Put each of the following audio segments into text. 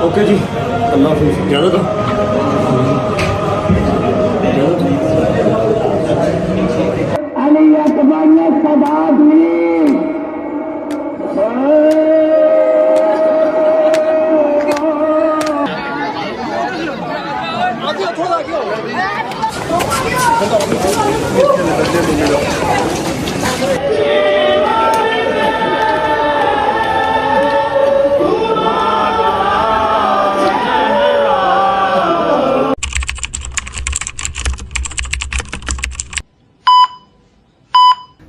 Okay जी, अल्लाह हाफिज़। ज़्यादा था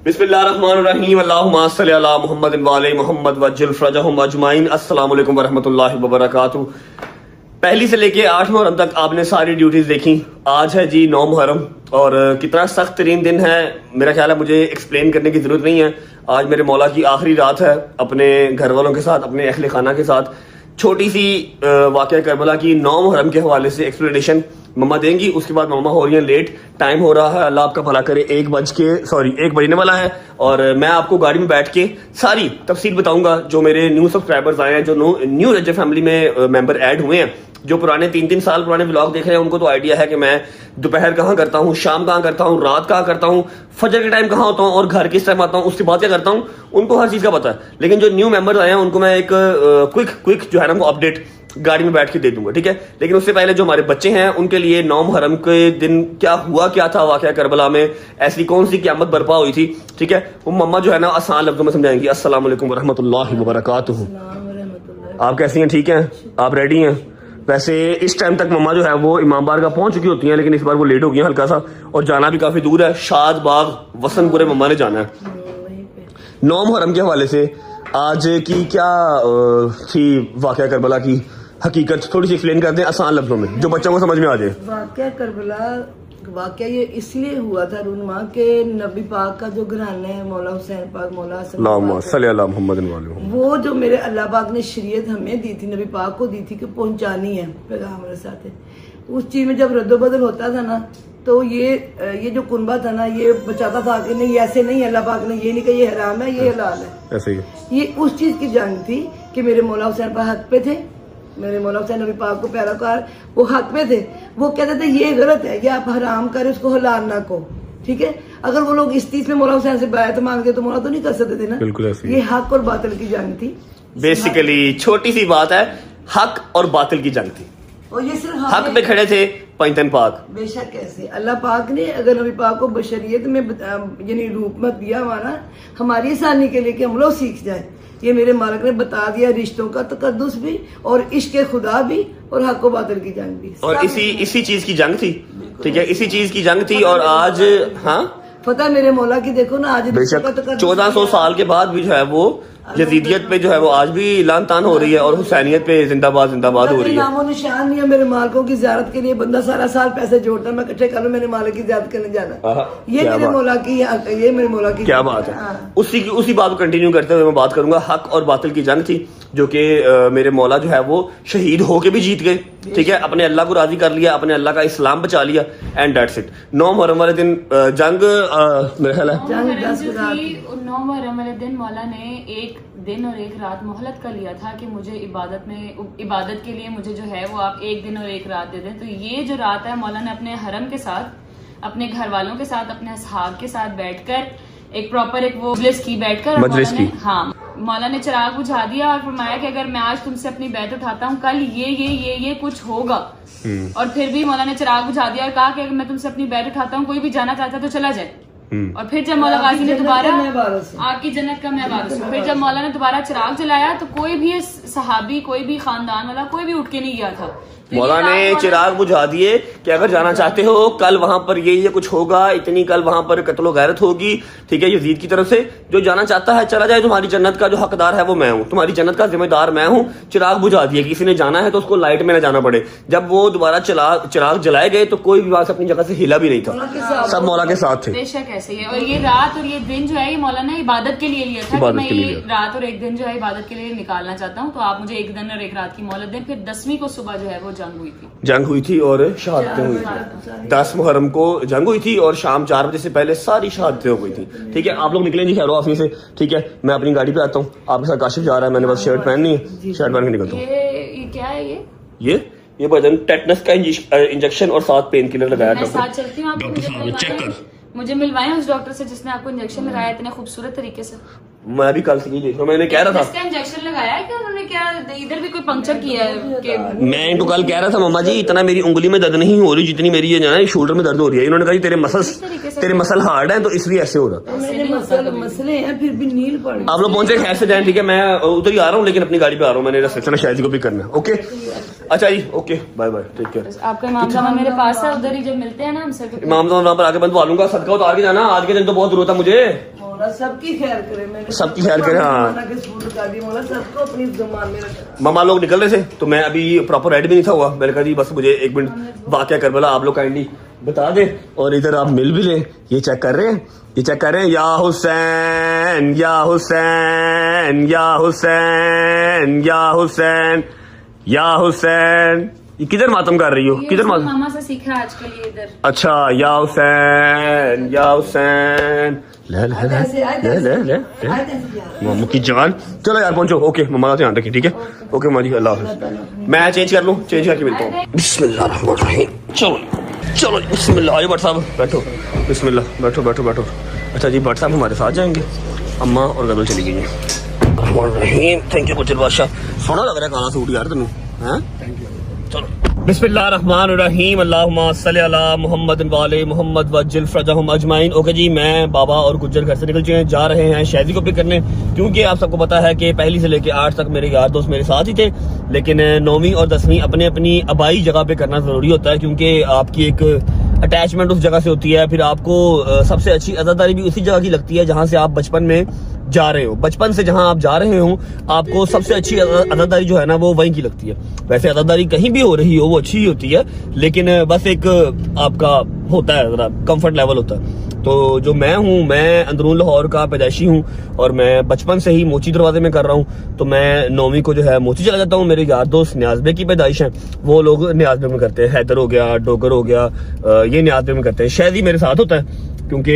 बिस्मिल्लाहिर्रहमानिर्रहीम। अल्लाहुम्मा सल्लि अला मुहम्मद व आले मुहम्मद वज्जिल फरजहुम अजमाइन। अस्सलाम वालेकुम वरहमतुल्लाहि वबरकातुहू। पहली से लेके 8 मुहर्रम तक आपने सारी ड्यूटीज देखी। आज है जी 9 मुहर्रम और कितना सख्त तरीन दिन है, मेरा ख्याल है मुझे एक्सप्लेन करने की जरूरत नहीं है। आज मेरे मौला की आखिरी रात है अपने घर वालों के साथ, अपने अहले खाना के साथ। छोटी सी वाक़या करबला की 9 मुहर्रम के हवाले से एक्सप्लेनेशन मम्मा देंगी, उसके बाद मम्मा हो रही है लेट, टाइम हो रहा है, अल्लाह आपका भला करे, 1 बजने वाला है और मैं आपको गाड़ी में बैठ के सारी तफसील बताऊंगा। जो मेरे न्यू सब्सक्राइबर्स आए हैं, जो न्यू रजब फैमिली में मेंबर ऐड हुए हैं, जो पुराने 3-3 साल पुराने व्लॉग देख रहे हैं, उनको तो आइडिया है कि मैं दोपहर कहाँ करता हूँ, शाम कहाँ करता हूँ, रात कहाँ करता हूँ, फजर के टाइम कहाँ होता हूँ और घर किस टाइम आता हूँ, उसके बाद क्या करता हूँ, उनको हर चीज़ का पता है। लेकिन जो न्यू मेंबर्स आए हैं उनको मैं एक क्विक जो है ना वो अपडेट गाड़ी में बैठ के दे दूंगा, ठीक है। लेकिन उससे पहले जो हमारे बच्चे हैं उनके लिए 9 मुहर्रम के दिन क्या था वाकया करबला में, ऐसी कौन सी क़यामत बर्पा हुई थी, ठीक है, वो मम्मा जो है ना आसान लफ्जों में समझाएंगी। अस्सलाम वालेकुम वरहमतुल्लाहि वबरकातुहू। आप कैसी हैं, ठीक हैं, आप रेडी हैं? वैसे इस टाइम तक मम्मा जो है वो इमाम बार का पहुंच चुकी होती हैं, लेकिन इस बार वो लेट हो गई हैं हल्का सा, और जाना भी काफी दूर है। शाद बाग वसनपुरे मम्मा ने जाना है। 9 मुहर्रम के हवाले से आज की क्या थी वाकया करबला की हकीकत, थोड़ी सी एक्सप्लेन कर दें आसान लफ्जों में, जो बच्चों को समझ में आ जाए। वाकया करबला वाकया ये इसलिए हुआ था रूनमा के नबी पाक का जो घराना है, मौला हुसैन पाक, मौला अल्लाहुम्मा सल्लि अला मुहम्मद व आले मुहम्मद, वो जो मेरे अल्लाह पाक ने शरीयत हमें दी थी, नबी पाक को दी थी कि पहुंचानी है पैगाम रसाते। उस चीज में जब रद्दोबदल होता था ना, तो ये जो कुनबा था ना, ये बचाता था कि नहीं ऐसे नहीं, अल्लाह पाक ने ये नहीं कहा ये हराम है, ये हलाल है, ऐसे ही। ये उस चीज की जंग थी कि मेरे मौला हुसैन पाक हक पे थे, मेरे मौला हुसैन नबी पाक को पैरोकार वो हक पे थे। वो कहते थे ये गलत है, ये आप हराम करें, उसको हलाल ना को, ठीक है। अगर वो लोग इस चीज में मौला हुसैन से बैत मांगते तो मौला तो नहीं कर सकते थे ना, बिल्कुल ऐसे। ये हक और बातिल की जंग थी। बेसिकली छोटी सी बात है, हक और बातिल की जंग थी, और ये सिर्फ हक पे खड़े थे पैंतन पाक। बेशक कैसे अल्लाह पाक ने अगर नबी पाक को बशरियत में यानी रूप में दिया हमारा हमारी आसानी के लिए कि हम लोग सीख जाए। ये मेरे मालिक ने बता दिया, रिश्तों का तकद्दुस भी और इश्क खुदा भी और हक व बातिल की जंग भी, और इसी चीज की जंग थी, ठीक है, इसी चीज की जंग थी। और आज हाँ फतेह मेरे मौला की देखो ना, आज 1400 साल के बाद भी जो है वो यजीदियत पे जो है वो आज भी लान तान हो रही है, और हुसैनियत पे जिंदाबाद जिंदाबाद हो रही है। नामो निशान नहीं है मेरे मालिकों की ज़ियारत के लिए। बंदा सारा साल पैसे जोड़ता है, मैं इकट्ठे कर लूं मेरे मालिक की ज़ियारत करने जाना। ये मेरे मौला की, ये मेरे मौला की क्या बात है। उसी बात को कंटिन्यू करते हुए मैं बात करूंगा। हक और बातिल की जंग थी, जो कि मेरे मौला जो है वो शहीद होके भी जीत गए, ठीक है, अपने अल्लाह को राजी कर लिया, अपने अल्लाह का इस्लाम बचा लिया, एंड दैट्स इट। 9 मुहर्रम वाले दिन जंग मेरे ख्याल है 9 मुहर्रम वाले दिन मौला ने 1 दिन और 1 रात मोहलत कर लिया था कि मुझे इबादत के लिए मुझे जो है वो आप 1 दिन और 1 रात दे दें। तो ये जो रात है मौला ने अपने हरम के साथ, अपने घर वालों के साथ, अपने असहाब के साथ बैठकर एक प्रॉपर एक वो मजलिस की बैठकर, हाँ, मौला ने चिराग बुझा दिया और फरमाया कि अगर मैं आज तुमसे अपनी बैत उठाता हूँ, कल ये कुछ होगा। और फिर भी मौला ने चिराग बुझा दिया और कहा कि अगर मैं तुमसे अपनी बैत उठाता हूँ, कोई भी जाना चाहता है तो चला जाए। और फिर जब मौला गाजी ने दोबारा आपकी जन्नत का मैं वारिस हूं, फिर जब मौला ने दोबारा चिराग जलाया तो कोई भी सहाबी, कोई भी खानदान वाला कोई भी उठ के नहीं गया था। मौला ने चिराग बुझा दिए कि अगर जाना चाहते हो कल वहां पर ये कुछ होगा, इतनी कल वहां पर कत्लो गैरत होगी, ठीक है, यजीद की तरफ से। जो जाना चाहता है चला जाए, तुम्हारी जन्नत का जो हकदार है वो मैं हूँ, तुम्हारी जन्नत का जिम्मेदार मैं हूँ। चिराग बुझा दिए, किसी ने जाना है तो उसको लाइट में ना जाना पड़े। जब वो दोबारा चिराग जलाए गए तो कोई भी बात अपनी जगह से हिला भी नहीं था, सब मौला के साथ थे। बेशक ऐसे ही है। और ये रात और ये दिन जो है ये मौला ने इबादत के लिए लिया था कि मैं ये रात और 1 दिन जो है इबादत के लिए निकालना चाहता हूँ, तो आप मुझे 1 दिन और 1 रात की मोहलत दें। फिर 10वीं को सुबह जो है वो जंग हुई थी और शहादतें हुई थी। 10 मुहर्रम को जंग हुई थी और शाम 4 बजे से पहले सारी शहादतें हो गई थी, ठीक है। आप लोग निकले जी खैर ऑफिस से, ठीक है, मैं अपनी गाड़ी पे आता हूँ, आपके साथ काशिफ जा रहा है, मैंने बस शर्ट पहननी है, शर्ट पहन के निकलता हूँ। क्या है ये वजन टेटनस का इंजेक्शन और 7 पेन किलर लगाया मैं साथ चलती हूँ, आपको मुझे मिलवाएं उस डॉक्टर से जिसने आपको इंजेक्शन लगाया इतने खूबसूरत तरीके से। मैं भी कल से ही देख रहा हूँ, मैंने कह रहा था इसका इंजेक्शन लगाया है क्या उन्होंने, क्या इधर भी कोई पंक्चर किया है कि मैं इनको कल कह रहा था मम्मा जी इतना मेरी उंगली में दर्द नहीं हो रही जितनी मेरी ये ना शोल्डर में दर्द हो रही है। इन्होंने कहा तेरे मसल हार्ड है तो इसलिए ऐसे हो रहा। मेरे मसले हैं फिर भी नील पड़ गई। आप लोग पहुंचे खैर से जाएं, ठीक है। मैं उधर ही आ रहा हूँ लेकिन अपनी गाड़ी पे आ रहा हूँ, मैंने रिसेप्शन शायद को पिक करना है। ओके अच्छा जी, okay bye bye, take care. आपका इमाम साहब मेरे पास है, उधर ही जब मिलते हैं ना हमसे इमाम साहब पर आके बनवा लूंगा, सदका उतार के जाना, आज के दिन तो बहुत जरूरत है मुझे। मौला सबकी खैर करे, मैंने सबकी खैर करे, हाँ। मौला सबको अपनी जुबान में रखा। मामा लोग निकल रहे थे तो मैं अभी प्रॉपर रेडी भी नहीं था हुआ, मैंने कहा जी बस मुझे 1 मिनट वाकया करबला आप लोग काइंडली बता दे और इधर आप मिल भी ले। ये चेक कर रहे हैं, ये चेक कर रहे हैं, या हुसैन या हुसैन या हुसैन या हुसैन या हुसैन। ये किधर मातम कर रही हो, किधर मातम? मामा से सीखा आजकल ये इधर। अच्छा, या हुसैन या हुसैन, ले ले ले ले ले ले मामू की जान। चलो यार पहुंचो, ओके मम्मा का ध्यान रखिए, ठीक है। ओके मम्मा जी, अल्लाह हाफिज़। मैं चेंज कर लूं, चेंज करके मिलता हूँ। बिस्मिल्लाहिर्रहमानिर्रहीम। चलो चलो बिस्मिल्लाह। भट्ट साहब बैठो, बिस्मिल्लाह, बैठो बैठो बैठो। अच्छा जी, भट्ट साहब हमारे साथ जाएंगे, अम्मा और गजल चली गई है। थैंक यू गुजर बादशाह, सोना लग रहा है काला सूट यार तुम, हैं? चलो बिस्मिल्लाहिर्रहमानिर्रहीम, अल्लाहुम्मा सल्ली अला मुहम्मद वाले मुहम्मद वज्जिल फरजहुम अजमाइन। ओके जी, मैं बाबा और गुज्जर घर से निकल चुके हैं, जा रहे हैं शहजी को पिक करने, क्योंकि आप सबको पता है कि पहली से लेके 8 तक मेरे यार दोस्त मेरे साथ ही थे, लेकिन 9वीं और 10वीं अपने अपनी आबाई जगह पे करना जरूरी होता है, क्योंकि आपकी एक अटैचमेंट उस जगह से होती है। फिर आपको सबसे अच्छी अज़ादारी भी उसी जगह की लगती है जहाँ से आप बचपन में जा रहे हो, बचपन से जहां आप जा रहे हो आपको सबसे अच्छी अदादारी जो है ना वो वहीं की लगती है। वैसे अदादारी कहीं भी हो रही हो वो अच्छी ही होती है, लेकिन बस एक आपका होता है जरा कंफर्ट लेवल होता है। तो जो मैं हूँ, मैं अंदरून लाहौर का पैदाइशी हूँ और मैं बचपन से ही मोची दरवाजे में कर रहा हूँ, तो मैं 9वीं को जो है मोची चला जाता हूँ। मेरे यार दोस्त न्याज़बे की पैदाइश है, वो लोग न्याज़बे में करते हैं, हैदर हो गया, डोगर हो गया, ये न्याज़बे में करते हैं। शहजी मेरे साथ होता है क्योंकि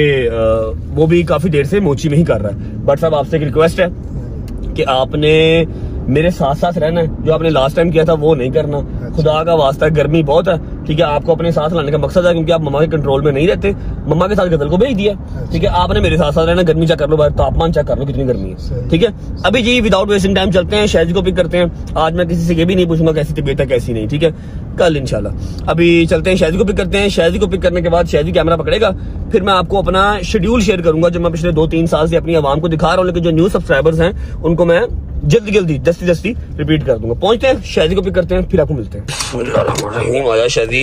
वो भी काफी देर से मोची में ही कर रहा है। बट साहब आपसे एक रिक्वेस्ट है कि आपने मेरे साथ साथ रहना है, जो आपने लास्ट टाइम किया था वो नहीं करना। खुदा का वास्ता, गर्मी बहुत है, ठीक है। आपको अपने साथ लाने का मकसद है क्योंकि आप मम्मा के कंट्रोल में नहीं रहते, मम्मा के साथ गजल को भेज दिया, ठीक है। आपने मेरे साथ साथ रहना, गर्मी चेक कर लो, तापमान चेक कर लो कितनी गर्मी है, ठीक है। अभी जी विदाउट वेस्टिंग टाइम चलते हैं, शहजी को पिक करते हैं। आज मैं किसी से ये भी नहीं पूछूंगा कैसी तबीयत है कैसी नहीं, ठीक है, कल इंशाल्लाह। अभी चलते हैं शहजी को पिक करते हैं। शहजी को पिक करने के बाद शहजी कैमरा पकड़ेगा, फिर मैं आपको अपना शेड्यूल शेयर करूंगा जो मैं पिछले 2-3 साल से अपनी आवाम को दिखा रहा हूँ, लेकिन जो न्यू सब्सक्राइबर्स हैं उनको मैं जल्दी रिपीट कर दूंगा। पहुंचते हैं, शहजी को पिक करते हैं, फिर आपको मिलते हैं। आया शहजी,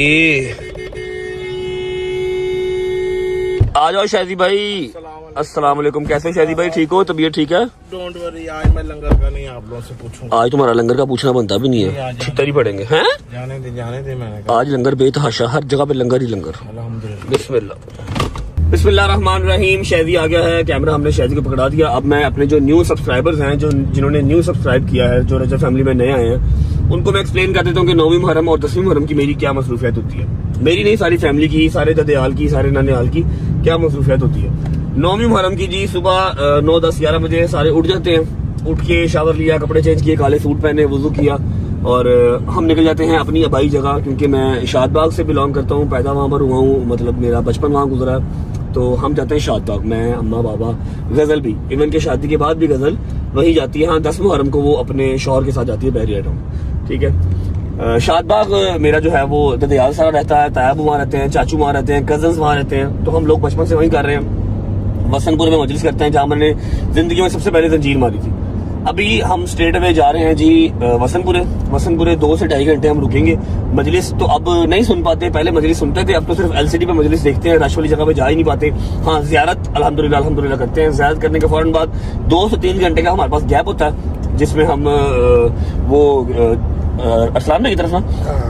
आ जाओ शहजी भाई। अस्सलाम वालेकुम, कैसे हो शहजी भाई, ठीक हो, तबीयत ठीक है? डोंट वरी, आज मैं लंगर का नहीं आप लोगों से पूछूंगा। आज तुम्हारा लंगर का पूछना बनता भी नहीं है, छितर ही पड़ेंगे हैं। जाने दे मैंने कहा। आज लंगर बेतहाशा, हर जगह पे लंगर ही लंगर। अल्हम्दुलिल्लाह। बिस्मिल्लाहिर्रहमानिर्रहीम। शहजी आ गया है, कैमरा हमने शहजी को पकड़ा दिया। अब मैं अपने जो न्यू सब्सक्राइबर्स हैं, जो जिन्होंने न्यू सब्सक्राइब किया है, जो रजब फैमिली में नए आए हैं, उनको मैं एक्सप्लेन कर देता हूँ कि 9वीं मुहर्रम और 10वीं मुहर्रम की मेरी क्या मसरूफियत होती है। मेरी नहीं, सारी फैमिली की, सारे ददेहाल की, सारे नानेहाल की क्या मसरूफियत होती है। 9वीं मुहर्रम की जी सुबह 9, 10, 11 बजे सारे उठ जाते हैं, उठ के शावर लिया, कपड़े चेंज किए, काले सूट पहने, वुजू किया और हम निकल जाते हैं अपनी आबाई जगह, क्योंकि मैं शादबाग से बिलोंग करता हूँ, पैदा वहाँ पर हुआ हूँ, मतलब मेरा बचपन वहाँ गुजरा है। तो हम जाते हैं शादबाग, मैं, अम्मा, बाबा, गजल भी, इवन के शादी के बाद भी गजल वही जाती है। हाँ, 10 मुहर्रम को वो अपने शौहर के साथ जाती है बैरिया टाउन, ठीक है। शादबाग मेरा जो है वो ददियाल सारा रहता है, तायाब वहाँ रहते हैं, चाचू वहाँ रहते हैं, कजन्स वहाँ रहते हैं, तो हम लोग बचपन से वहीं कर रहे हैं। वसनपुर में मजलिस करते हैं जहाँ मैंने जिंदगी में सबसे पहले जंजीर मारी थी। अभी हम स्ट्रेट अवे जा रहे हैं जी वसनपुरे 2 से 2.5 घंटे हम रुकेंगे। मजलिस तो अब नहीं सुन पाते, पहले मजलिस सुनते थे, अब तो सिर्फ LCD पे मजलिस देखते हैं, रश वाली जगह पे जा ही नहीं पाते। हाँ, ज़ियारत अल्हम्दुलिल्लाह करते हैं। ज़ियारत करने के फौरन बाद 2 से 3 घंटे का हमारे पास गैप होता है, जिसमें हम वो अरसलान में की तरफ ना,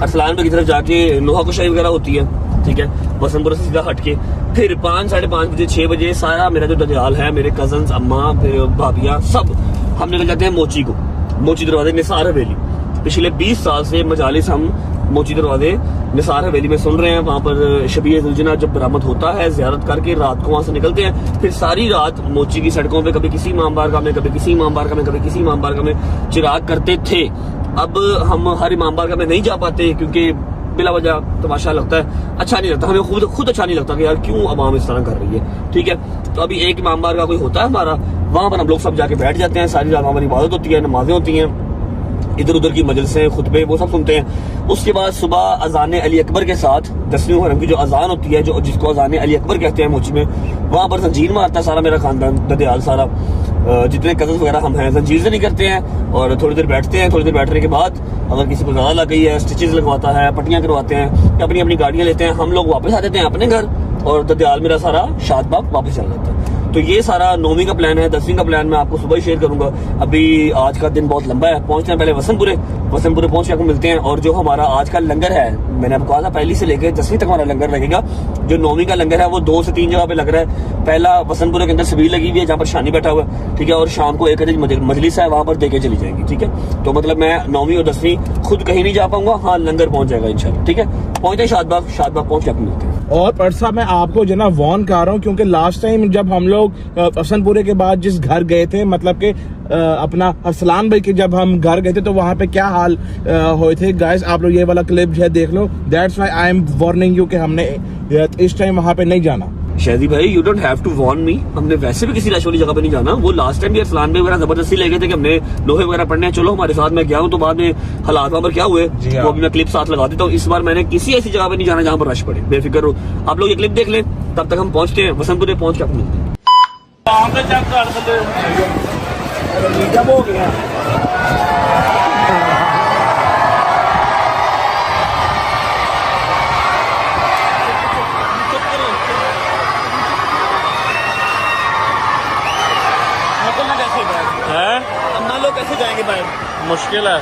अरसलान में की तरफ जाके लोहा कुशाई वगैरह होती है, ठीक है। वसनपुर से सीधा हट के फिर 5, 5:30 बजे, 6 बजे सारा मेरा जो ददियाल है, मेरे कजन्स, अम्मा, फिर भाभियाँ, सब हम निकल जाते हैं मोची दरवाजे निसार हवेली। पिछले 20 साल से मजालिस हम मोची दरवाजे निसार हवेली में सुन रहे हैं। वहाँ पर शबीह जुलजना जब बरामद होता है, ज़ियारत करके रात को वहाँ से निकलते हैं, फिर सारी रात मोची की सड़कों पे कभी किसी इमाम बारगाह में, कभी किसी इमाम बारगाह में, कभी किसी इमाम बारगाह में चिराग करते थे। अब हम हर इमाम बारगाह में नहीं जा पाते क्योंकि बिला वजह तमाशा लगता है, अच्छा नहीं लगता, हमें खुद अच्छा नहीं लगता कि यार क्यों अवाम इस तरह कर रही है। ठीक है, तो अभी एक इमाम बारगाह कोई होता है हमारा, वहां पर हम लोग सब जाके बैठ जाते हैं, सारी रात हमारी इबादत होती है, नमाजें होती हैं, इधर उधर की मजलिसें खुतबे वो सब सुनते हैं। उसके बाद सुबह अजान अली अकबर के साथ 10वीं मुहर्रम की जो अजान होती है, जो जिसको अजान अली अकबर कहते हैं मुझ में, वहां पर जंजीर मारता है सारा मेरा खानदान, ददयाल सारा, जितने कजन वगैरह हम हैं जंजीर से नहीं करते हैं और थोड़ी देर बैठते हैं। थोड़ी देर बैठने के बाद अगर किसी को ज्यादा लग गई है, स्टिचेस लगवाता है, पट्टियां करवाते हैं, अपनी अपनी गाड़ियां लेते हैं, हम लोग वापस आ जाते हैं अपने घर और ददयाल मेरा सारा शादबाग वापस चला जाता है। तो ये सारा 9वीं का प्लान है। 10वीं का प्लान मैं आपको सुबह ही शेयर करूंगा। अभी आज का दिन बहुत लंबा है, पहुंचते हैं पहले वसनपुरे पहुंच के आपको मिलते हैं। और जो हमारा आज का लंगर है, मैंने आपको कहा था पहली से लेकर 10वीं तक हमारा लंगर लगेगा। जो 9वीं का लंगर है वो 2 से 3 जगह पे लग रहा है। पहला वसनपुरे के अंदर सबील लगी हुई है जहाँ पर शानी बैठा हुआ है, ठीक है, और शाम को एक मजलिस है वहां पर देके चली जाएंगी। ठीक है, तो मतलब मैं 9वीं और 10वीं खुद कहीं नहीं जा पाऊंगा, हाँ लंगर पहुंच जाएगा इंशाल्लाह। ठीक है, पहुंचते हैं शादबाग पहुंच के आपको मिलते हैं। और परसा मैं आपको जो ना वार्न कर रहा हूँ, क्योंकि लास्ट टाइम जब हम लोग हसनपुरे के बाद जिस घर गए थे, मतलब कि अपना अरसलान भाई के जब हम घर गए थे, तो वहां पे क्या हाल हुए थे गाइस, आप लोग ये वाला क्लिप जो है देख लो। That's why I am warning you कि हमने इस टाइम वहां पे नहीं जाना। शादी भाई you don't have to warn me, हमने वैसे भी किसी रश वाली जगह पे नहीं जाना। वो लास्ट टाइम भी अरसलान भाई वगैरह जबरदस्ती ले गए थे कि हमने लोहे वगैरह पढ़ने हैं, चलो हमारे साथ, मैं गया हूँ, तो बाद में हालात वहां पर क्या हुए वो अभी मैं क्लिप साथ लगा देता हूँ। इस बार मैंने किसी ऐसी जगह पे नहीं जाना जहाँ पर रश पड़े, बेफिक्र हो। आप लोग ये क्लिप देख लें, तब तक हम पहुंचते हैं वसंतपुरे, पहुंच के आपको मिलते हैं। हो गया लोग कैसे जाएंगे भाई, मुश्किल है।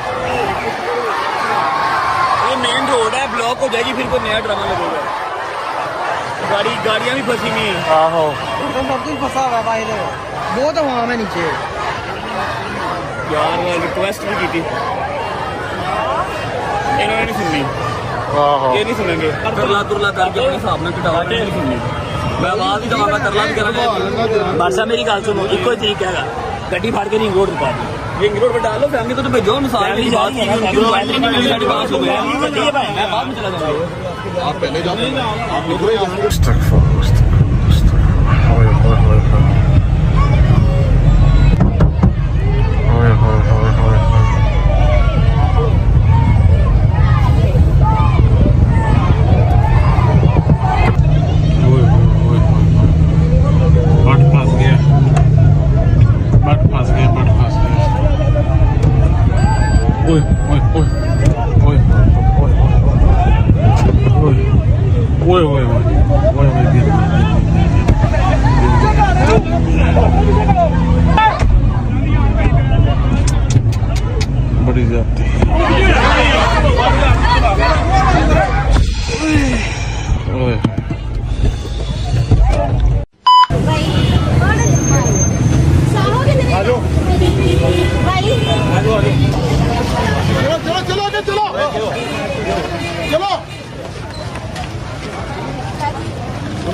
ये मेन रोड है, ब्लॉक हो जाएगी, फिर कोई नया ड्रामा लगेगा। गाड़ियां भी फंसी हुई हैं। आहो सब कुछ फंसा हुआ है बाहर, बहुत आवाम है नीचे। यार रिक्वेस्ट भी की थी, इन्होंने नहीं सुननी, आहो ये नहीं सुनेंगे। तरला तुरला करके अपने हिसाब में कटावा नहीं सुननी। मैं आवाज ही दबाऊंगा, तरला भी करेंगे। बादशाह मेरी गल सुनो, इको ही तरीका है, गड्डी फाड़ के रिंग रोड रुका दो, रिंग रोड पे डालो, फैमिली को तो भेजो। मिसाल की बात की, सारी बात हो गई, मैं बाद में चला जाऊंगा। आप पहले जाओ, आप लोग बड़ी जाती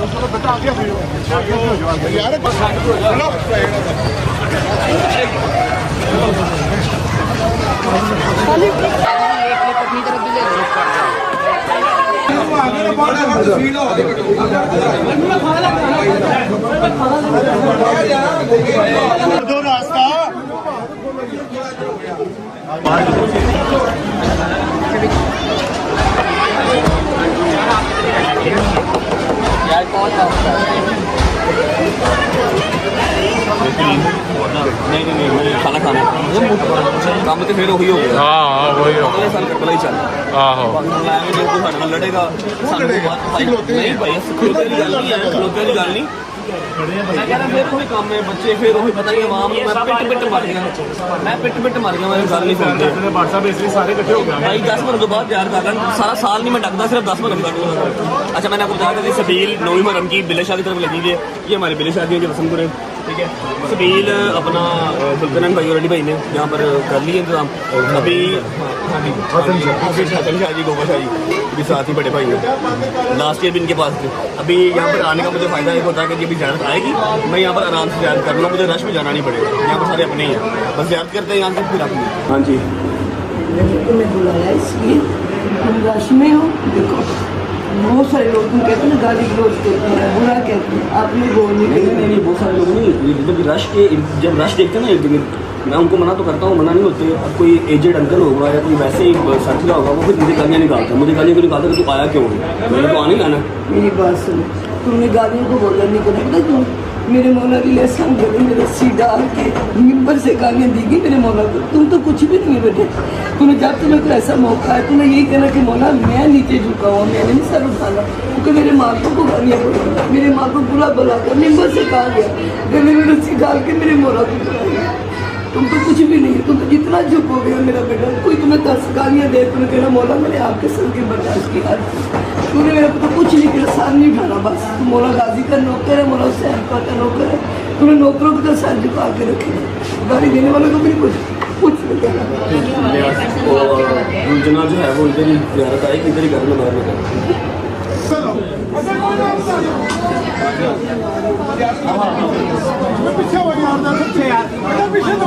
चलो बेटा आ गया यार, दो रास्ता नहीं खाना खाना काम तो फिर वही हो गया। हाँ वही हो अगले साल कटला ही चल आहो जो कोई साढ़े नाल लड़ेगा नहीं भाई, खलोते की गल नहीं है, खलोते की गल नहीं। मैं कह रहा फिर कोई काम है, बच्चे फिर वही पता नहीं आवाम, मैं पिट मार गया, मैं गल नहीं सुनते। व्हाट्सएप इसलिए सारे इकट्ठे हो गए भाई 10 मिनट तो बाद प्यार कर रहा, सारा साल नहीं मैं डकता, सिर्फ 10 मिनट कर। अच्छा मैंने आपको बताया था सबील 9वीं मुहर्रम की बिले शाह की तरफ लगी हुई है, ये हमारी बिले शादी है जो वसंतपुर है। ठीक है, सबील अपना सुल्तान भाई और अली भाई ने यहाँ पर कर लिए इंतजाम। अभी शाह जी गोवा शाह जी भी साथ ही बड़े भाई हैं, लास्ट ईयर भी इनके पास थे। अभी यहाँ पर आने का मुझे फायदा एक होता है कि अभी ज़्यारत आएगी, मैं यहाँ पर आराम से ज़्यारत कर लूँ, मुझे रश में जाना नहीं पड़ेगा, यहाँ पर सारे अपने ही हैं, बस ज़्यारत करते हैं यहाँ से फिर अपने। हाँ जी, मैंने तुम्हें बुलाया इसलिए तुम रश में हो। देखो बहुत सारे लोग तुम कहते हैं ना गाली गलौज कहते हैं, बुरा कहते हैं, आपने बोल नहीं बहुत सारे लोग नहीं, जब रश देखते हैं ना एक जगह, मैं उनको मना तो करता हूँ, मना नहीं होते। अब कोई एजेड अंकल होगा या कोई वैसे ही साथी होगा, वो फिर मुझे गालियाँ निकालता है, मुझे गालियाँ क्यों निकालता है? तू आया क्यों है? मैंने तो आना ही आना। मेरी बात सुनो, तुमने गालियों को बोला नहीं करना, पता तुम मेरे मौला की लहसन गले में रस्सी डाल के मिंबर से गालियाँ दी गई मेरे मौला को। तुम तो कुछ भी नहीं बेटे, तुम्हें जब तुम्हें कोई ऐसा मौका है तुम्हें यही कहना कि मौला मैं नीचे झुका हुआ, मैंने नहीं सर उठाना, क्योंकि मेरे मालिकों को गालियाँ पड़ी, मेरे माँ को बुरा बुला कर मिंबर से कहा गया, गले में रस्सी डाल के मेरे मौला को बुलाया। तुम तो कुछ भी नहीं है, तुम तो जितना झुकोगे मेरा बेटा, कोई तुम्हें 10 गालियाँ दे, तुम्हें कहना मौला मैंने आपके सर के बर्दाश्त किया, तूने मेरे को तो कुछ नहीं किया, सर नहीं उठाना, बस तुम मौला गाजी का नौकर है, मौला हुसैन का नौकर है, तूने नौकरों को तो सर झुका के रखे, गाली देने वालों को भी कुछ नहीं कहना। जना जो है वो इधर ही ज़्यारत आएगी, इधर ही घर में बाहर में पीछे हो यार, पीछे तो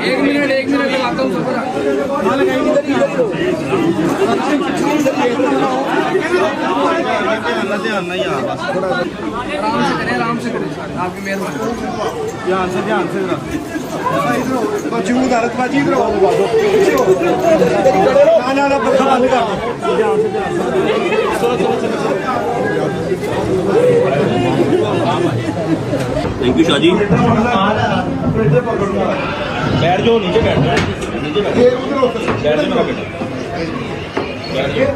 चलो एक मिनट लगाता हूँ आराम से करें सर, आपकी मेहरबानी। ध्यान से मौजूद हालत बाजी इधर ना पत्थर बंद कर थैंक यू शाजी। बैठ जाओ, नीचे बैठ जाओ, नीचे बैठ जाओ मेरा बेटा, बैठ जाओ।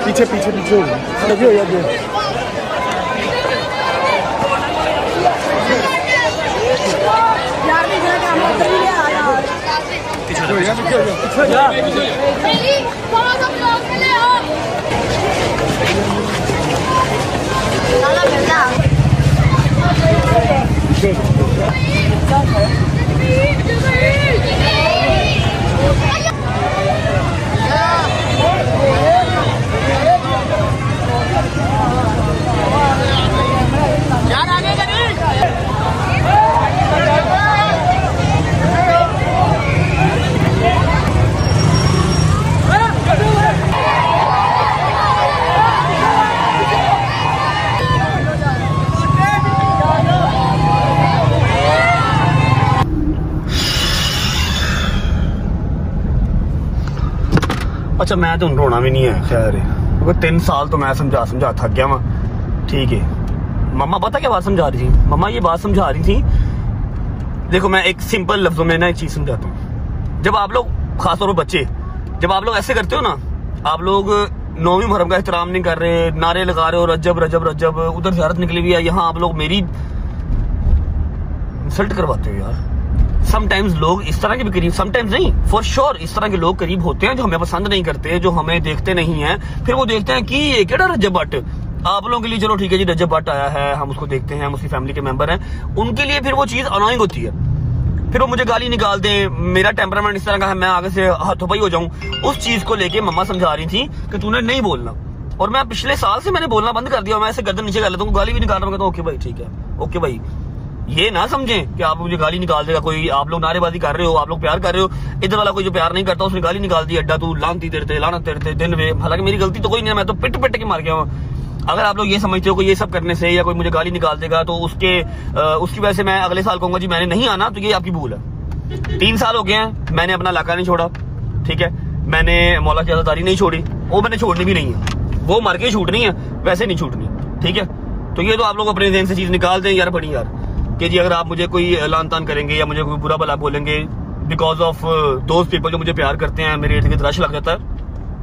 पीछे पीछे पीछे हो यार, अच्छा मैं तो रोना भी नहीं है, खैर है, क्योंकि 3 साल तो मैं समझा थक गया वहाँ। ठीक है, मम्मा पता क्या बात समझा रही थी? मम्मा ये बात समझा रही थी, देखो मैं एक सिंपल लफ्जों में ना एक चीज समझाता हूँ। जब आप लोग, खासतौर पर बच्चे, जब आप लोग ऐसे करते हो ना, आप लोग 9वीं मुहर्रम का एहतराम नहीं कर रहे, नारे लगा रहे हो रजब रजब रजब, उधर ज़ियारत निकली हुई है, यहाँ आप लोग मेरी इंसल्ट करवाते हो यार। समटाइम्स लोग इस तरह के भी करीब, समटाइम्स नहीं, फॉर श्योर इस तरह के लोग करीब होते हैं जो हमें पसंद नहीं करते, जो हमें देखते नहीं हैं, फिर वो देखते हैं कि ये केड़ा रजब भट्ट, आप लोगों के लिए चलो ठीक है जी रजब भट्ट आया है, हम उसको देखते हैं, हम उसकी फैमिली के मेंबर हैं, उनके लिए फिर वो चीज़ अनोइंग होती है, फिर वो मुझे गाली निकाल दें, मेरा टेम्परामेंट इस तरह का है, मैं आगे से हाथोपाई हो जाऊं। उस चीज को लेके मम्मा समझा रही थी कि तूने नहीं बोलना, और मैं पिछले साल से मैंने बोलना बंद कर दिया, मैं ऐसे गर्दन नीचे कर लेता हूँ, गाली भी निकाल रहा हूँ, ओके भाई ठीक है, ओके भाई। ये ना समझें कि आप मुझे गाली निकाल देगा कोई, आप लोग नारेबाजी कर रहे हो, आप लोग प्यार कर रहे हो, इधर वाला कोई जो प्यार नहीं करता उसने गाली निकाल दी, अड्डा तू लानती तेरते लाना तेरते दिन वे, हालांकि मेरी गलती तो कोई नहीं है, मैं तो पिट पिट के मार गया हूँ। अगर आप लोग ये समझते हो कि ये सब करने से या कोई मुझे गाली निकाल देगा तो उसकी वजह से मैं अगले साल कहूंगा जी मैंने नहीं आना, तो ये आपकी भूल है। 3 साल हो गए हैं, मैंने अपना इलाका नहीं छोड़ा, ठीक है, मैंने मौला की आज़ादारी नहीं छोड़ी, वो मैंने छोड़नी भी नहीं है, वो मर के छूटनी है, वैसे नहीं छूटनी, ठीक है। तो ये तो आप लोग अपने ज़हन से चीज़ निकाल दें यार, बड़ी यार, कि जी अगर आप मुझे कोई लान तान करेंगे या मुझे कोई बुरा भला बोलेंगे बिकॉज ऑफ दोस्त पीपल जो मुझे प्यार करते हैं, मेरे इर्द गिर्द रश लग जाता है,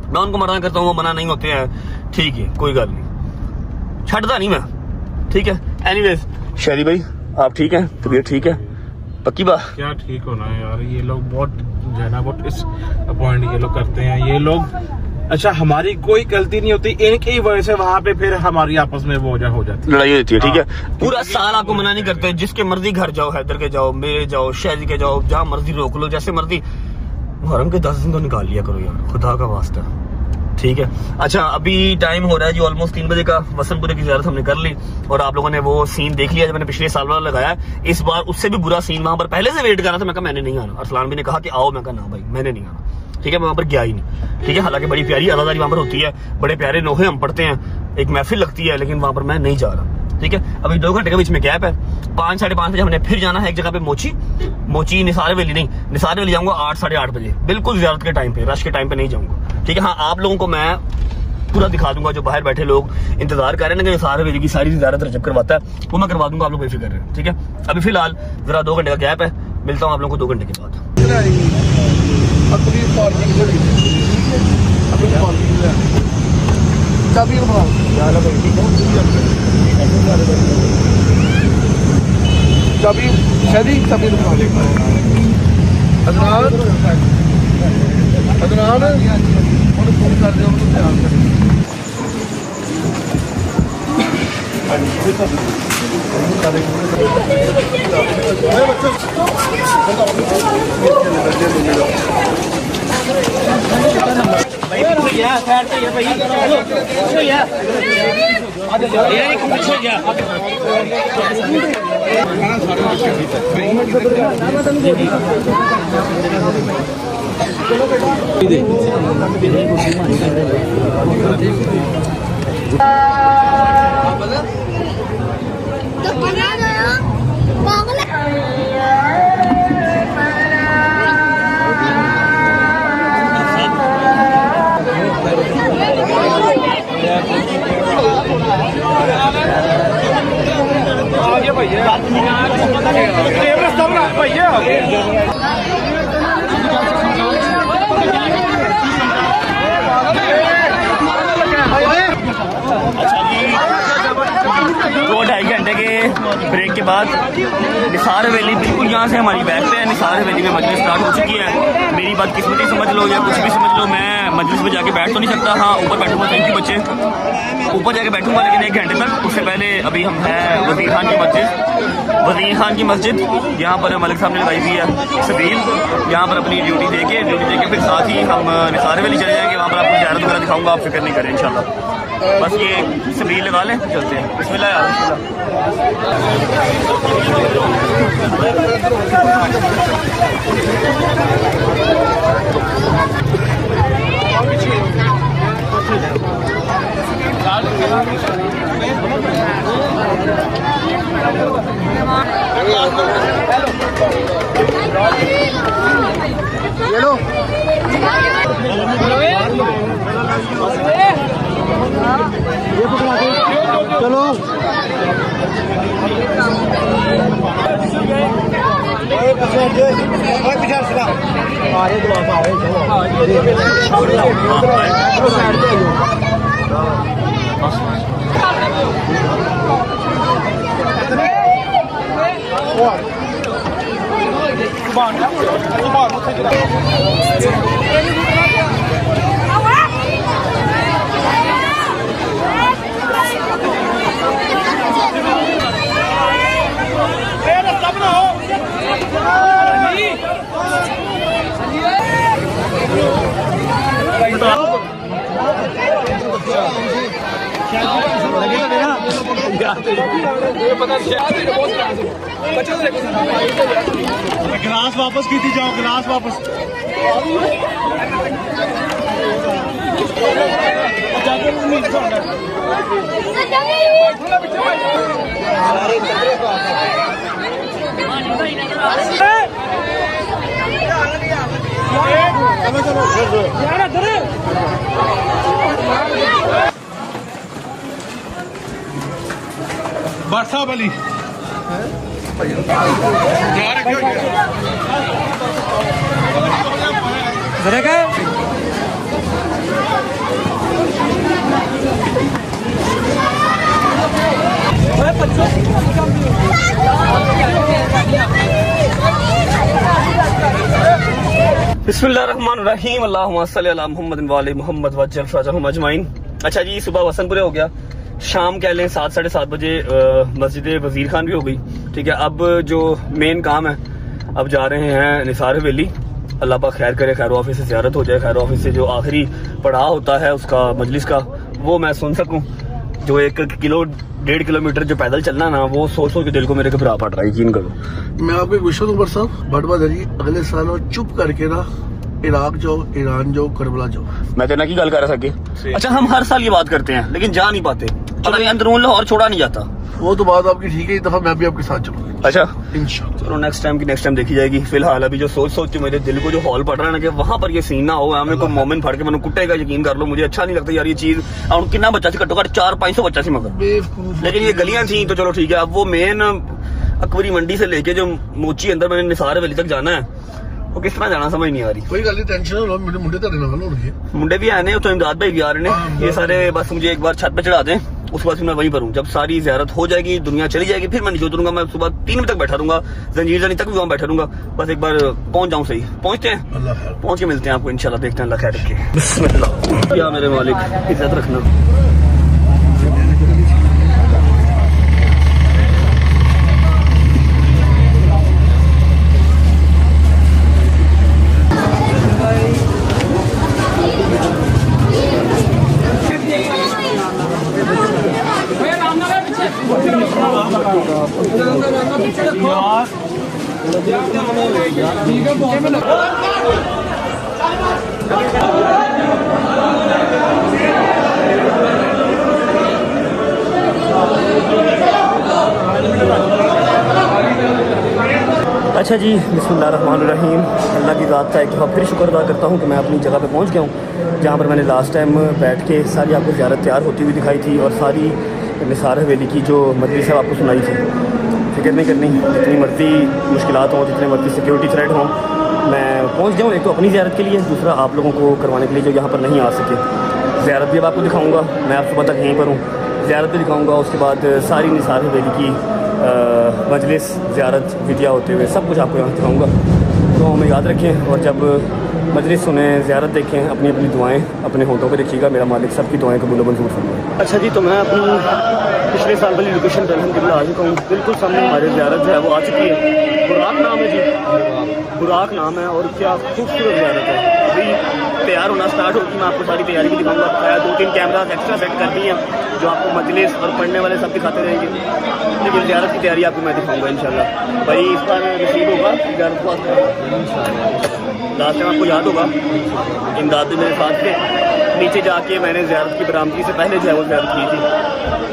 मैं उनको मना करता हूँ, वो मना नहीं होते हैं, ठीक है कोई गल नहीं, छड़ता नहीं मैं, ठीक है। एनीवेज शहरी भाई आप ठीक हैं, तबीयत ठीक है, पक्की बात। क्या ठीक होना है यार, ये लोग बहुत जो है ना बहुत इस पॉइंट ये लोग करते हैं ये लोग। अच्छा हमारी कोई गलती नहीं होती, इनकी ही वजह से वहाँ पे फिर हमारी आपस में वो हो जाती है, लड़ाई होती है। ठीक है, पूरा साल आपको मना नहीं करते, जिसके मर्जी घर जाओ, हैदर के जाओ, मेरे जाओ, शहरी के जाओ, जहाँ मर्जी रोक लो, जैसे मर्जी। मुहर्रम के 10 दिन तो निकाल लिया करो यार, खुदा का वास्ता। ठीक है, अच्छा अभी टाइम हो रहा है जी ऑलमोस्ट 3 बजे का। वसंतपुरे की ज़ियारत हमने कर ली और आप लोगों ने वो सीन देख लिया जो मैंने पिछले साल वाला लगाया। इस बार उससे भी बुरा सीन वहां पर पहले से वेट कर रहा था। मैं कहा मैंने नहीं आना। अरसलान भी ने कहा कि आओ, मैं कहा ना भाई मैंने नहीं आना। ठीक है, मैं वहां पर गया ही नहीं। ठीक है, हालांकि बड़ी प्यारी अदादारी वहां पर होती है, बड़े प्यारे नोहे हम पढ़ते हैं, एक महफिल लगती है, लेकिन वहां पर मैं नहीं जा रहा। ठीक है, अभी 2 घंटे के बीच में गैप है। 5 साढ़े 5 बजे हमने फिर जाना है एक जगह पे, मोची निसार वैली नहीं, निसार वैली जाऊंगा 8 साढ़े 8 बजे, बिल्कुल ज़ियारत के टाइम पे, रश के टाइम पे नहीं जाऊंगा। ठीक है, हाँ आप लोगों को मैं पूरा दिखा दूंगा, जो बाहर बैठे लोग इंतजार कर रहे हैं ना कि निसार वैली की सारी ज़ियारत रजब करवाता है, वो मैं करवा दूंगा, आप लोग बेफिक्र रहें। ठीक है, अभी फिलहाल जरा 2 घंटे का गैप है, मिलता हूँ आप लोगों को 2 घंटे के बाद। चाबी चाबी शादी चाबी अदनान फोन कर दे उनको ध्यान कर। दो ढाई घंटे के ब्रेक के बाद निसार हवेली बिल्कुल यहाँ से हमारी बैक पे है। निसार हवेली में मजलिस स्टार्ट हो चुकी है। मेरी बात किस्मती समझ लो या कुछ भी समझ लो, मैं मजलिस में जाके बैठ तो नहीं सकता। हाँ ऊपर बैठूंगा, थैंक यू बच्चे, ऊपर जाके बैठूंगा, लेकिन 1 घंटे तक। उससे पहले अभी हम हैं वज़ीर खान की मस्जिद। वज़ीर खान की मस्जिद यहाँ पर मलिक साहब ने लगाई हुई है सबील, यहाँ पर अपनी ड्यूटी दे के फिर साथ ही हम निसार हवेली चले जाएंगे। वहाँ पर आपको ज़ियारत वगैरह दिखाऊंगा, आप फिक्र नहीं करें इंशाल्लाह। बस ये सबील लगा लें, चलते हैं। बिस्मिल्लाह यार, चलो गिलास वापस की थी, जाओ गिलास वापस। बादशाह अली जरा बिस्मिल्लाहिर्रहमानिर्रहीम अल्लाहुम्मा सल्ली अला मुहम्मद व आले मुहम्मद वज्जल फरजहुम अजमाइन। अच्छा जी, सुबह वसनपुरे हो गया, शाम कह लें 7-7:30 बजे मस्जिद वजीर खान भी हो गई। ठीक है, अब जो मेन काम है, अब जा रहे हैं निसार हवेली। अल्लाह पाक खैर करे, खैर ऑफिस से ज़ियारत हो जाए, खैर ऑफिस से जो आखिरी पड़ाव होता है उसका मजलिस का, वो मैं सुन सकूं। जो 1-1.5 किलोमीटर जो पैदल चलना ना, वो सोच के दिल को मेरे घबरा पड़ रहा है, यकीन करो। मैं आपको एक विश्व दूंगा साहब, बड़वा दरी अगले साल और चुप करके ना इराक जाओ, ईरान जाओ, करबला जाओ। मैं तेना की गल कर सके। अच्छा, हम हर साल ये बात करते हैं लेकिन जा नहीं पाते, पता नहीं अंदरून लाहौर छोड़ा नहीं जाता। वो तो बात आपकी ठीक है, इस दफा मैं भी आपके साथ चलूंगा अच्छा इंशाल्लाह। चलो, नेक्स्ट टाइम देखी जाएगी। फिलहाल अभी जो सोच के मेरे दिल को जो हॉल पड़ रहा है ना कि वहां पर ये सीन ना हो, हमें कोई मोमेंट फड़ के मैंने कुटेगा, यकीन कर लो मुझे अच्छा नहीं लगता यार ये चीज। और कितना बच्चा से घट्टो घट 400-500 बच्चा से मगर, बेवकूफ। लेकिन ये गलियां थी तो चलो ठीक है। अब वो मेन अकबरी मंडी से लेके जो मोची अंदर मैंने निसार हवेली तक जाना है, वो किस तरह जाना समझ नहीं आ रही। कोई गल नहीं, टेंशन ना लो, मेरे मुंडे तेरे नाल होणगे। मुंडे भी आए ने, तो इमदाद भाई भी आ रहे हैं। ये सारे बस मुझे एक बार छत पे चढ़ा दें, उसके बाद फिर मैं वहीं पर हूँ। जब सारी ज़ियारत हो जाएगी, दुनिया चली जाएगी, फिर मैं नीचे उतरूंगा। मैं सुबह 3 बजे तक बैठा रहूंगा, जंजीर जानी तक भी वहाँ बैठा रहूंगा। बस एक बार पहुंच जाऊँ, सही पहुंचते हैं, अल्लाह खैर। पहुंच के मिलते हैं आपको इंशाल्लाह। देखते हैं, अल्लाह खैर रखे। बिस्मिल्लाह। या मेरे मालिक, इज्जत रखना। अच्छा जी, बिस्मिल्लाहिर्रहमानिर्रहीम। अल्लाह की ज़ात का एक दफ़ा फिर शुक्र अदा करता हूँ कि मैं अपनी जगह पे पहुँच गया हूँ, जहाँ पर मैंने लास्ट टाइम बैठ के सारी आपको ज़ियारत तैयार होती हुई दिखाई थी और सारी निसार हवेली की जो मजलिस है आपको सुनाई थी। फिक्र नहीं करनी, जितनी मर्जी मुश्किलात हों, जितने मर्जी सिक्योरिटी थ्रेट हों, मैं पहुँच जाऊँ। एक तो अपनी ज़ियारत के लिए, दूसरा आप लोगों को करवाने के लिए जो यहाँ पर नहीं आ सके। ज़ियारत भी अब आपको दिखाऊँगा, मैं आप सुबह तक यहीं पर हूँ, ज़ियारत भी दिखाऊँगा। उसके बाद सारी निसार हवेली की मजलिस, ज़ियारत, विदिया होते हुए सब कुछ आपको यहाँ दिखाऊँगा। तो हमें याद रखें, और जब मजलिस सुने, ज़ियारत देखें, अपनी अपनी दुआएं अपने होठों पे रखिएगा। मेरा मालिक सबकी दुआएं कबूल व मंजूर फरमाए। अच्छा जी, तो मैं अपनी पिछले साल वाली लोकेशन पर अल्हम्दुलिल्लाह आ चुका हूँ। बिल्कुल सामने हमारी ज़ियारत जो है वो आ चुकी है। बुराक नाम है जी, बुराक नाम है, और क्या खूबसूरत ज़ियारत है। अभी तैयार होना स्टार्ट होगी, मैं आपको सारी तैयारी भी दिखाऊँगा। बकाया 2-3 कैमराज एक्स्ट्रा सेट कर दिए हैं जो आपको मजलिस और पढ़ने वाले सब दिखाते रहेंगे, लेकिन ज़ियारत की तैयारी आपको मैं दिखाऊँगा इंशाल्लाह। भाई इस बार नसीब होगा ज़ियारत को। लास्ट टाइम आपको याद होगा, इमदाद भी मेरे साथ थे, नीचे जाके मैंने ज़ियारत की बरामदगी से पहले जो है वो ज़ियारत की थी।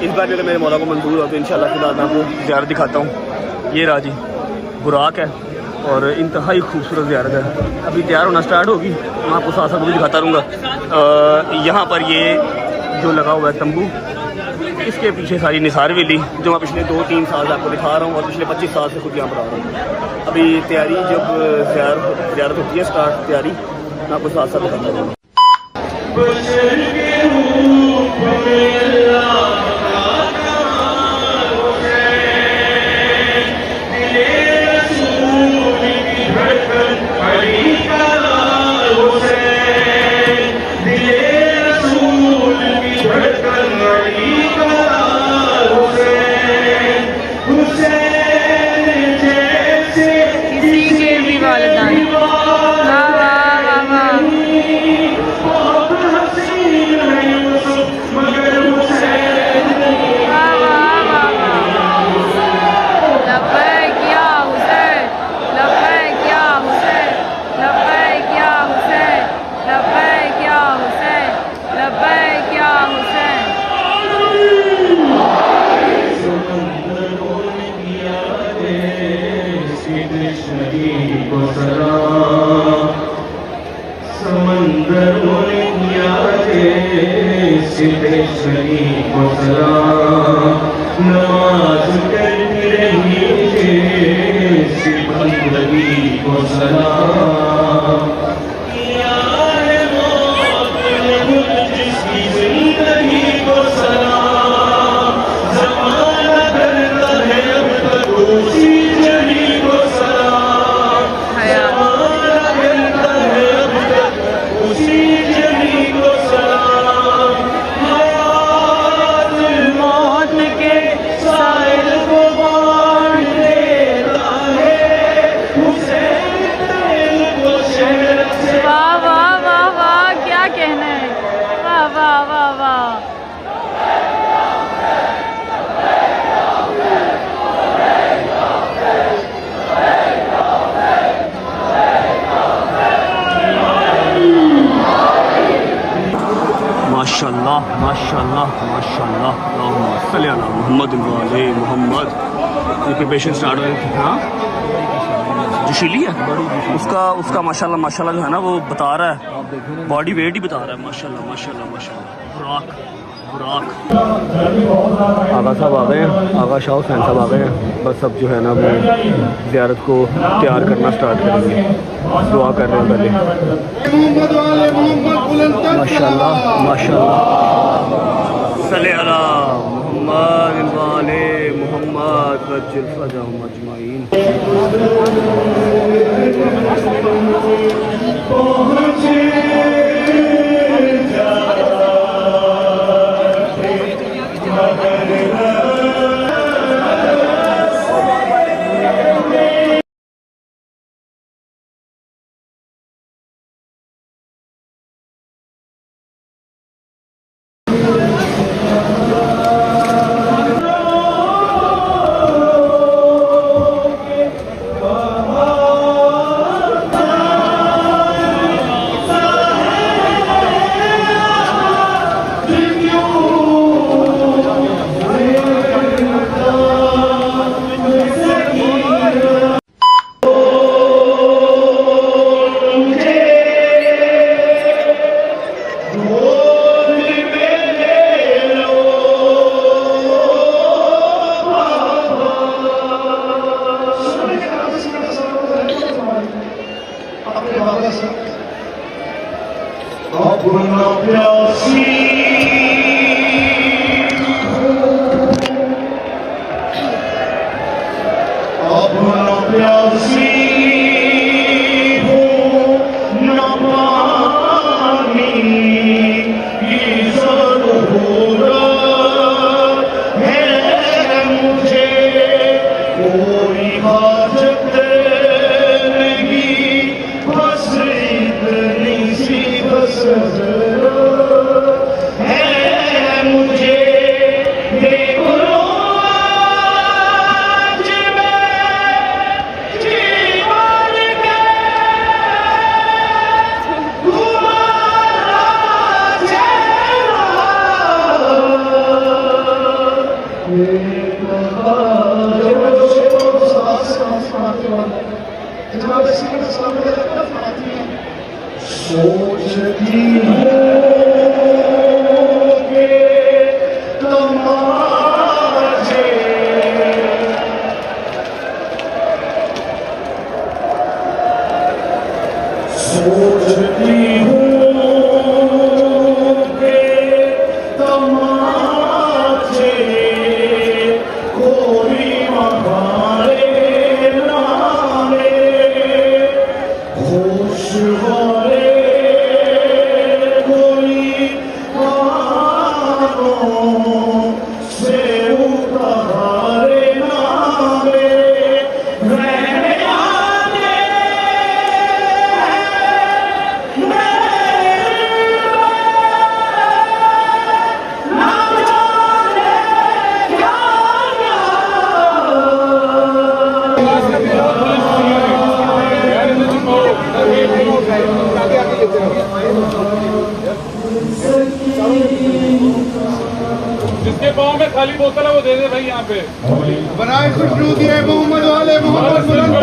इस बार जो मेरे मौला को मंजूर हो तो इंशाल्लाह फिलहाल मैं आपको ज़ियारत दिखाता हूँ। ये राजी बुराक है और इंतहाई खूबसूरत ज़ियारत है। अभी तैयार होना स्टार्ट होगी, मैं आपको साथ साथ भी दिखाता रहूँगा। यहाँ पर ये जो लगा हुआ है तंबू, इसके पीछे सारी निसार हवेली जो मैं पिछले 2-3 साल से आपको दिखा रहा हूँ, और पिछले 25 साल से खुद यहाँ पर आ रहा हूँ। अभी तैयारी जब ज़ियारत होती है स्टार्ट, तैयारी मैं आपको साथ साथ दिखाता हूँ। सिद्धेश्वरी को सलाम, नमाज करती रही सिद्धि को सलाम। जिसकी जिंदगी को सलाम, ज़माना करता है अब तक उसी जड़ी को सलाम, ज़माना करता है ये प्रिपरेशन स्टार्ट हो रही थी। हाँ जोशीली है उसका माशाल्लाह माशाल्लाह जो है ना वो बता रहा है, बॉडी वेट ही बता रहा है। माशाल्लाह माशाल्लाह माशाल्लाह। बुराक बुराक आगा साहब आ गए हैं, आगा शाह हुसैन साहब आ गए हैं। बस अब जो है ना वो ज़ियारत को तैयार करना स्टार्ट करेंगे। दुआ कर रहे हैं पहले। माशाल्लाह माशाल्लाह। सल्ले अला मोहम्मद वाले मोहम्मद वज्जिल फरजहुम अजमाइन। जिसके पाँव में खाली बोतल है वो दे दे भाई यहाँ पे। बनाए खुशरू दिए मोहम्मद वाले मोहम्मद बुलंद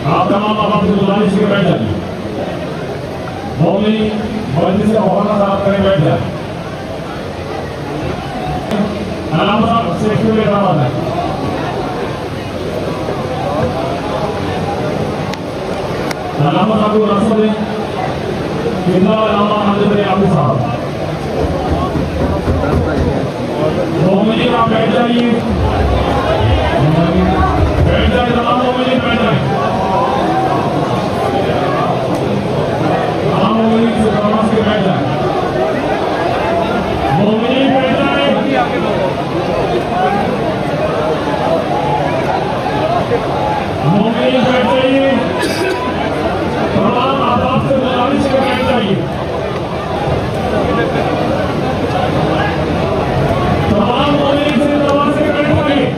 आप तमाम आवाम से गुजारिश की बैठ जाए, मौलवी मस्जिद से हवाला साफ करें, बैठ जाए। अलामा साहब सेफ्टी में रहा है। अलामा साहब को रास्ता दें, कितना अलामा हाजिर है आपके साथ। मौलवी आप बैठ जाइए, बैठ जाए, तमाम मौलवी बैठ जाए। तमाम मौलवी से नमाज के बैठ जाए, मौलवी बैठ जाए। मौलवी बैठ जाइए, तमाम आदाब से गुजारिश के बैठ जाइए। तमाम मौलवी से नमाज के बैठ जाइए।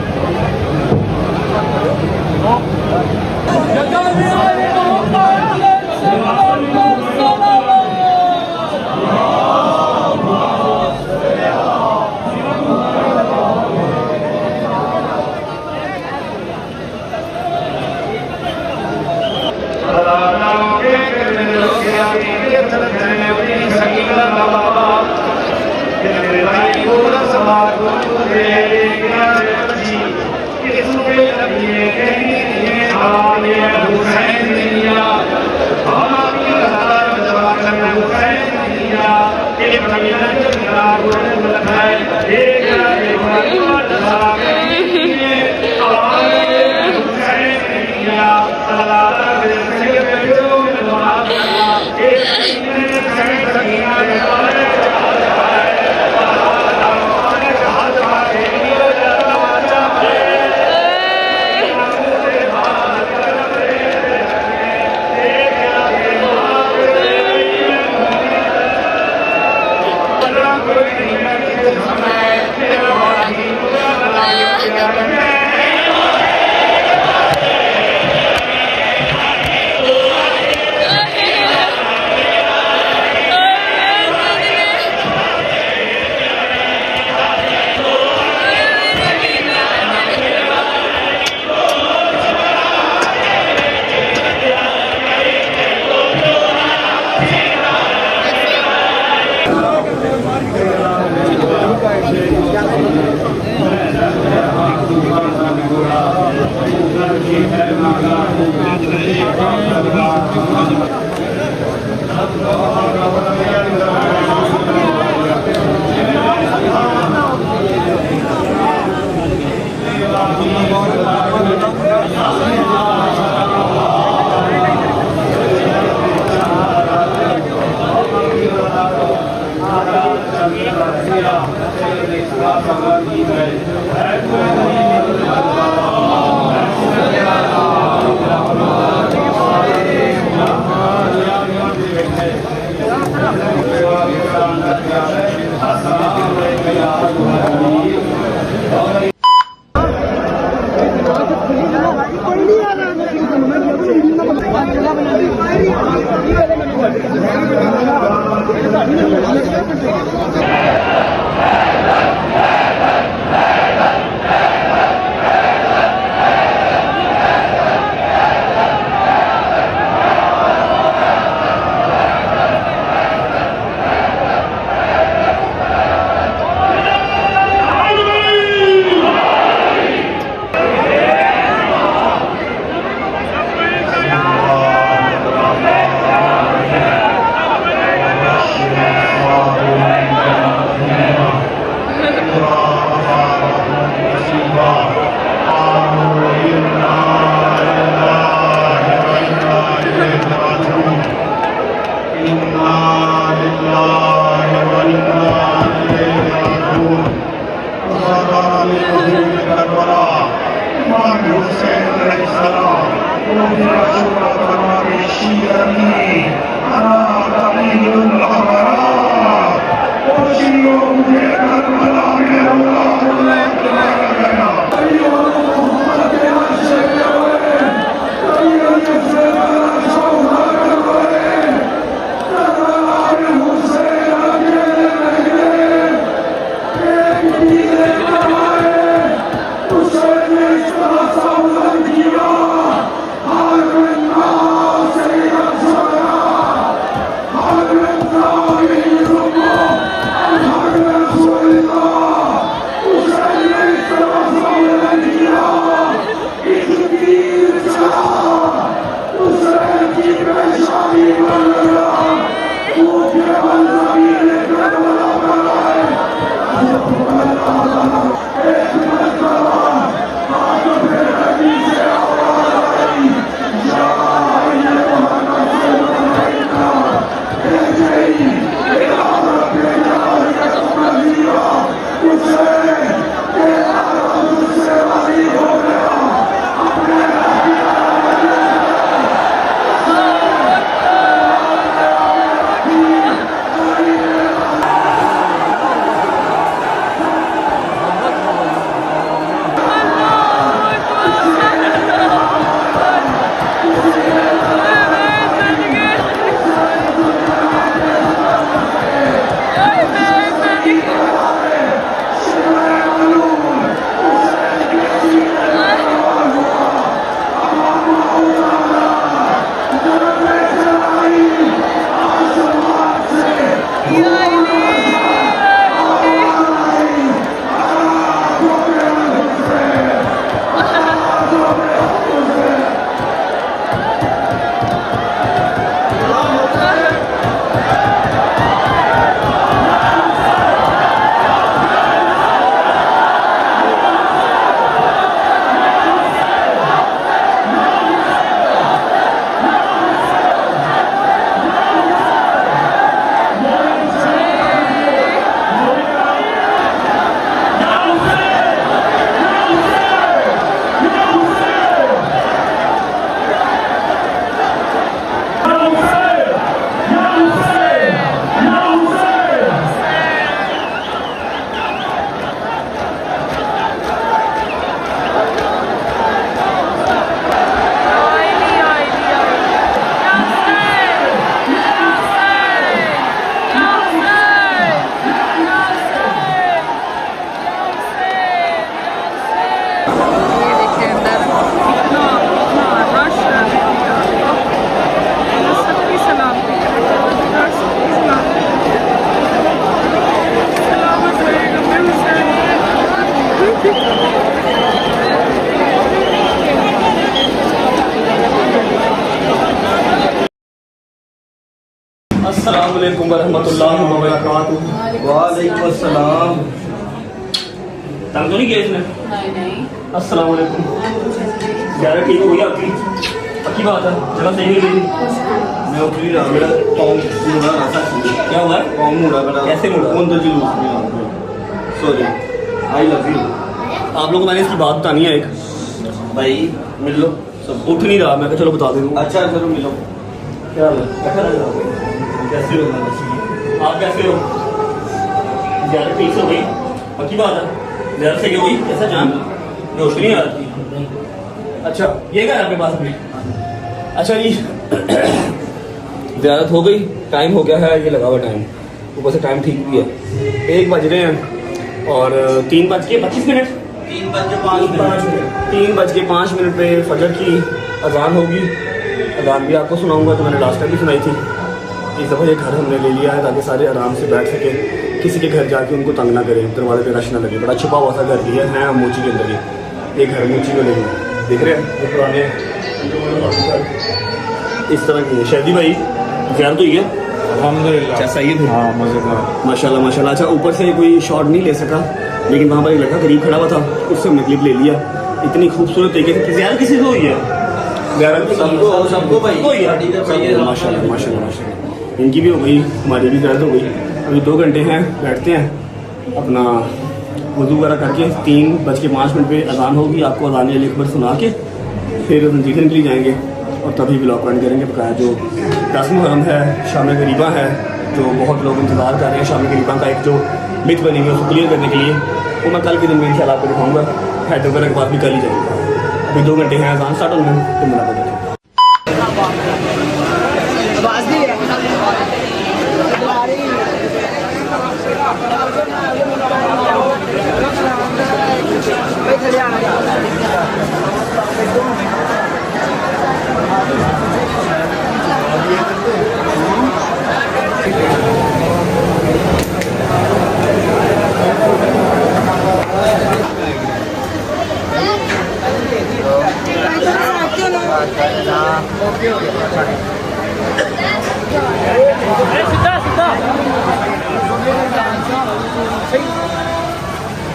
अस्सलाम वालेकुम वरहमतुल्लाहि वबरकातुहू। वालेकुम अस्सलाम। तंग तो नहीं किया इसने? नहीं। अस्सलाम वालेकुम। यार ठीक हो गई आपकी? पक्की बात है? जगह सही नहीं गई? मैं उठ नहीं रहा, मेरा पाँव मुड़ा रहा था। क्या हुआ है? पाँव मुड़ा मेरा। कैसे मुड़ा? कौन तो जुलूस में सॉरी, आई लव यू। आप लोगों को मैंने इसकी बात बतानी है एक। भाई मिल लो सब। उठ नहीं रहा, मैं कहा चलो बता दूँ। अच्छा चलो मिलो। क्या हाल है? कैसे हो? आप कैसे हो? ज़्यादा ठीक से हो गई? पक्की बात है? ज़्यादा सही हो गई? कैसा जान? रोशनी नहीं आ रही। अच्छा ये क्या है आपके पास अभी? अच्छा जी ज़्यारत हो गई, टाइम हो गया है, ये लगा हुआ टाइम, ऊपर से टाइम ठीक भी है। 1 बज रहे हैं और 3:25 3:05 पे फजर की अजान होगी। अजान भी आपको सुनाऊंगा जो मैंने लास्ट टाइम भी सुनाई थी। इस दफ़ा ये घर हमने ले लिया है ताकि सारे आराम से बैठ सके, किसी के घर जाके उनको तंग ना करें, दरवाजे पे रश ना लगे। बड़ा छुपा हुआ सा घर लिया है हम मोची के अंदर ही। ये घर मोची को नहीं देख रहे हैं, ये पुराने इस तरह की है। शहदी भाई ज़्यारत हुई है अल्हम्दुलिल्लाह। अच्छा सही है। हाँ मजेदार। माशाल्लाह माशाल्लाह। अच्छा ऊपर से कोई शॉट नहीं ले सका, लेकिन वहाँ पर एक लड़का करीब खड़ा हुआ था, उससे हमने क्लिप ले लिया। इतनी खूबसूरत तरीके से ज़्यारत किसी को हुई है? ज़्यारत सबको भाई हुई है। माशाल्लाह माशाल्लाह माशाल्लाह। इनकी भी हो गई, हमारी भी ज़्यारत हो गई। अभी 2 घंटे हैं, बैठते हैं अपना वज़ू वगैरह करके। 3:05 पे अजान होगी, आपको अजान अकबर सुना के फिर नज़ीर के लिए जाएंगे और तभी ब्लॉग रन करेंगे। बकाया जो 10 मुहर्रम है, शाम गरीबा है, जो बहुत लोग इंतज़ार कर रहे हैं, शाम गरीबा का एक जो मिथ बनी हुई है उसको क्लियर करने के लिए, वो मैं कल के दिन में इंशाल्लाह आपको दिखाऊंगा। हैदराबाद के बाद भी कल ही जाएंगे। अभी 2 घंटे हैं, अजान स्टार्ट होने में, फिर मुलाकात होगी।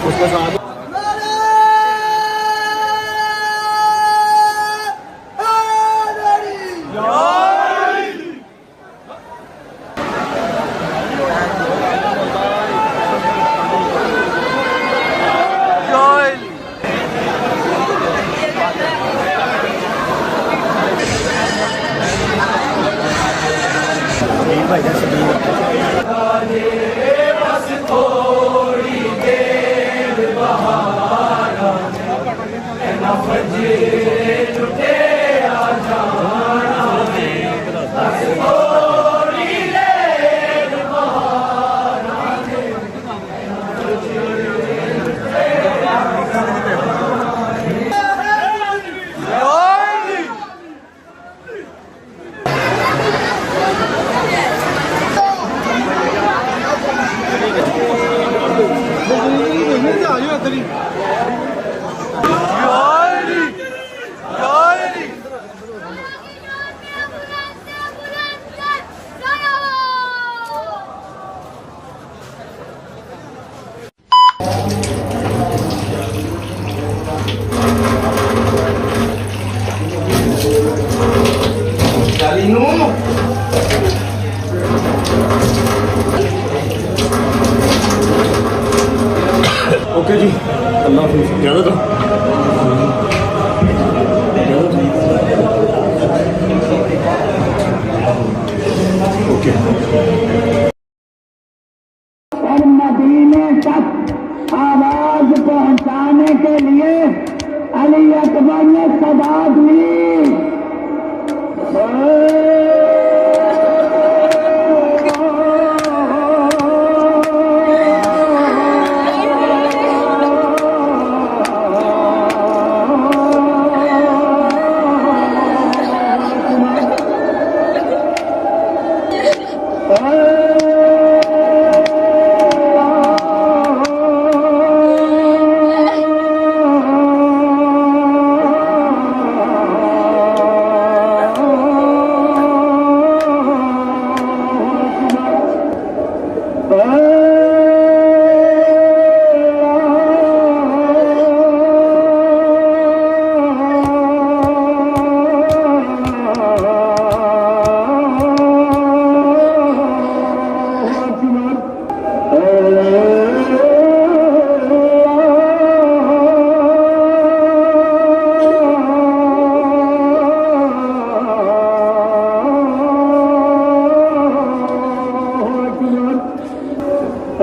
उसका साथ ओके जी, अल्लाह हाफिज़। ज़्यादा था ओके। और मदीने तक आवाज पहुंचाने के लिए अली अकबर ने सदा दी।